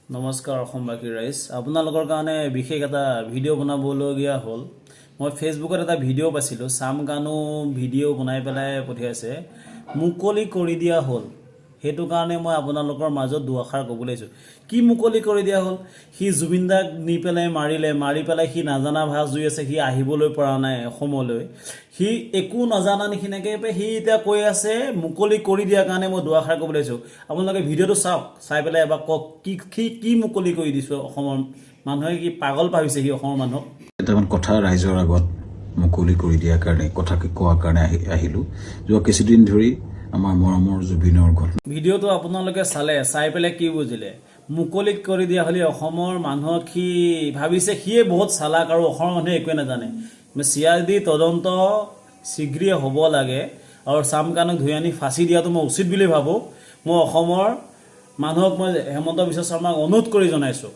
নমস্কাৰ অসমবাসী ৰাইজ আপোনালোকৰ কাৰণে বিশেষ এটা ভিডিঅ' বনাবলগীয়া হ'ল মই ফেচবুকত এটা ভিডিঅ' পাইছিলোঁ চাম কানু ভিডিঅ' বনাই পেলাই পঠিয়াইছে মুকলি কৰি দিয়া হ'ল সেইটো কাৰণে মই আপোনালোকৰ মাজত দুআষাৰ ক'বলৈ আহিছোঁ কি মুকলি কৰি দিয়া হ'ল সি জুবিন দাক নি পেলাই মাৰি পেলাই সি নাজানা ভাজ জুই আছে সি আহিবলৈ পৰা নাই অসমলৈ সি একো নাজানা নিচিনাকৈ সি এতিয়া কৈ আছে মুকলি কৰি দিয়াৰ কাৰণে মই দুআষাৰ ক'বলৈ আহিছোঁ আপোনালোকে ভিডিঅ'টো চাওক চাই পেলাই এবাৰ কওক কি মুকলি কৰি দিছোঁ অসমৰ মানুহে কি পাগল ভাবিছে সি অসমৰ মানুহক কেইটামান কথা ৰাইজৰ আগত মুকলি কৰি দিয়াৰ কাৰণে কথা কোৱাৰ কাৰণে আহিলোঁ যোৱা কিছুদিন ধৰি আমাৰ মৰমৰ জুবিনৰ ঘটনা ভিডিঅ'টো আপোনালোকে চাই পেলাই কি বুজিলে মুকলি কৰি দিয়া হ'লে অসমৰ মানুহক সি ভাবিছে সিয়ে বহুত চালাক আৰু অসমৰ মানুহে একোৱে নাজানে CID তদন্ত শীঘ্ৰে হ'ব লাগে আৰু চাম কানুক ধুই আনি ফাঁচি দিয়াটো মই উচিত বুলি ভাবোঁ মই অসমৰ মানুহক মই হেমন্ত বিশ্ব শৰ্মাক অনুৰোধ কৰি জনাইছোঁ